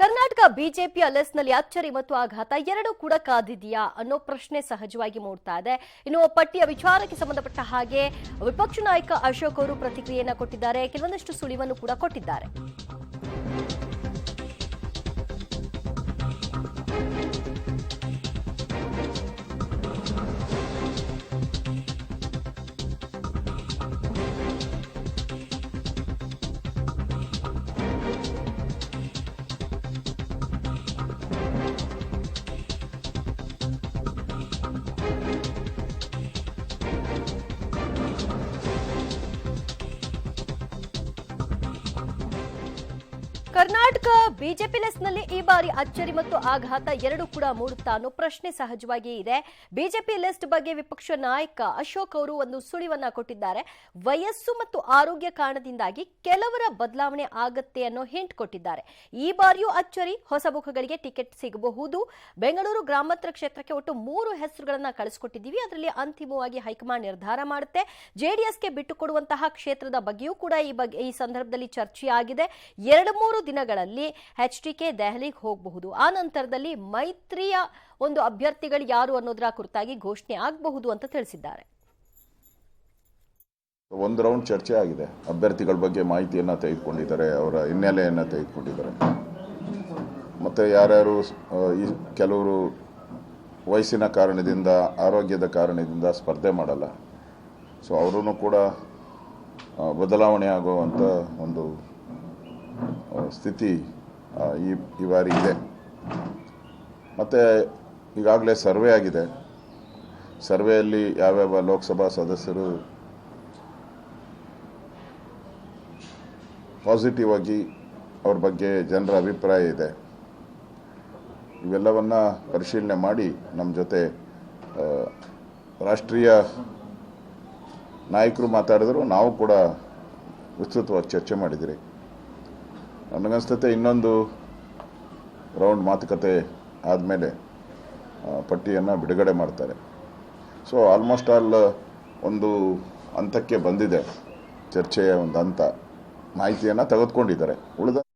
Karnataka BJP ಅಲೆಸ್ನಲ್ಲಿ ಅಚ್ಚರಿ ಮತ್ತು ಆಘಾತ ಎರಡೂ ಕೂಡ ಕಾದಿದೆಯಾ ಅನ್ನೋ ಪ್ರಶ್ನೆ ಸಹಜವಾಗಿ ಮೂಡ್ತಾ ಇದೆ. ಇನ್ನು ಪಟ್ಟಿಯ ವಿಚಾರಕ್ಕೆ ಸಂಬಂಧಪಟ್ಟ ಹಾಗೆ ವಿಪಕ್ಷ ನಾಯಕ ಅಶೋಕ್ ಅವರು ಪ್ರತಿಕ್ರಿಯೆಯನ್ನು ಕೊಟ್ಟಿದ್ದಾರೆ, ಕೆಲವೊಂದಷ್ಟು ಸುಳಿವನ್ನು ಕೂಡ ಕೊಟ್ಟಿದ್ದಾರೆ. ಕರ್ನಾಟಕ ಬಿಜೆಪಿ ಲಿಸ್ಟ್ನಲ್ಲಿ ಈ ಬಾರಿ ಅಚ್ಚರಿ ಮತ್ತು ಆಘಾತ ಎರಡೂ ಕೂಡ ಮೂಡುತ್ತಾ ಅನ್ನೋ ಪ್ರಶ್ನೆ ಸಹಜವಾಗಿ ಇದೆ. ಬಿಜೆಪಿ ಲಿಸ್ಟ್ ಬಗ್ಗೆ ವಿಪಕ್ಷ ನಾಯಕ ಅಶೋಕ್ ಅವರು ಒಂದು ಸುಳಿವನ್ನ ಕೊಟ್ಟಿದ್ದಾರೆ. ವಯಸ್ಸು ಮತ್ತು ಆರೋಗ್ಯ ಕಾರಣದಿಂದಾಗಿ ಕೆಲವರ ಬದಲಾವಣೆ ಆಗತ್ತೆ ಅನ್ನೋ ಹಿಂಟ್ ಕೊಟ್ಟಿದ್ದಾರೆ. ಈ ಬಾರಿಯೂ ಅಚ್ಚರಿ, ಹೊಸ ಮುಖಗಳಿಗೆ ಟಿಕೆಟ್ ಸಿಗಬಹುದು. ಬೆಂಗಳೂರು ಗ್ರಾಮಾಂತರ ಕ್ಷೇತ್ರಕ್ಕೆ ಒಟ್ಟು 3 ಹೆಸರುಗಳನ್ನ ಕಳಿಸಿಕೊಟ್ಟಿದ್ದೀವಿ. ಅದರಲ್ಲಿ ಅಂತಿಮವಾಗಿ ಹೈಕಮಾಂಡ್ ನಿರ್ಧಾರ ಮಾಡುತ್ತೆ. ಜೆಡಿಎಸ್ಗೆ ಬಿಟ್ಟುಕೊಡುವಂತಹ ಕ್ಷೇತ್ರದ ಬಗ್ಗೆಯೂ ಕೂಡ ಈ ಸಂದರ್ಭದಲ್ಲಿ ಚರ್ಚೆಯಾಗಿದೆ. 2-3 ದಿನಗಳಲ್ಲಿ ಎಚ್ಡಿಕೆ ದೆಹಲಿಗೆ ಹೋಗಬಹುದು. ಆ ನಂತರದಲ್ಲಿ ಮೈತ್ರಿಯ ಒಂದು ಅಭ್ಯರ್ಥಿಗಳು ಯಾರು ಅನ್ನೋದರ ಕುರಿತಾಗಿ ಘೋಷಣೆ ಆಗಬಹುದು ಅಂತ ತಿಳಿಸಿದ್ದಾರೆ. ಒಂದು ರೌಂಡ್ ಚರ್ಚೆ ಆಗಿದೆ. ಅಭ್ಯರ್ಥಿಗಳ ಬಗ್ಗೆ ಮಾಹಿತಿಯನ್ನು ತೆಗೆದುಕೊಂಡಿದ್ದಾರೆ, ಅವರ ಹಿನ್ನೆಲೆಯನ್ನು ತೆಗೆದುಕೊಂಡಿದ್ದಾರೆ. ಮತ್ತು ಯಾರ್ಯಾರು ಕೆಲವರು ವಯಸ್ಸಿನ ಕಾರಣದಿಂದ, ಆರೋಗ್ಯದ ಕಾರಣದಿಂದ ಸ್ಪರ್ಧೆ ಮಾಡಲ್ಲ, ಸೊ ಅವರೂ ಕೂಡ ಬದಲಾವಣೆ ಆಗುವಂಥ ಒಂದು ಸ್ಥಿತಿ ಈ ಬಾರಿ ಇದೆ. ಮತ್ತು ಈಗಾಗಲೇ ಸರ್ವೆ ಆಗಿದೆ. ಸರ್ವೆಯಲ್ಲಿ ಯಾವ್ಯಾವ ಲೋಕಸಭಾ ಸದಸ್ಯರು ಪಾಸಿಟಿವ್ ಆಗಿ ಅವ್ರ ಬಗ್ಗೆ ಜನರ ಅಭಿಪ್ರಾಯ ಇದೆ, ಇವೆಲ್ಲವನ್ನು ಪರಿಶೀಲನೆ ಮಾಡಿ ನಮ್ಮ ಜೊತೆ ರಾಷ್ಟ್ರೀಯ ನಾಯಕರು ಮಾತಾಡಿದ್ರು, ನಾವು ಕೂಡ ವಿಸ್ತೃತವಾಗಿ ಚರ್ಚೆ ಮಾಡಿದಿರಿ. ನನಗನ್ನಿಸ್ತತೆ ಇನ್ನೊಂದು ರೌಂಡ್ ಮಾತುಕತೆ ಆದಮೇಲೆ ಪಟ್ಟಿಯನ್ನು ಬಿಡುಗಡೆ ಮಾಡ್ತಾರೆ. ಸೊ ಆಲ್ಮೋಸ್ಟ್ ಆಲ್ ಒಂದು ಹಂತಕ್ಕೆ ಬಂದಿದೆ, ಚರ್ಚೆಯ ಒಂದು ಹಂತ, ಮಾಹಿತಿಯನ್ನು ತೆಗೆದುಕೊಂಡಿದ್ದಾರೆ. ಉಳಿದ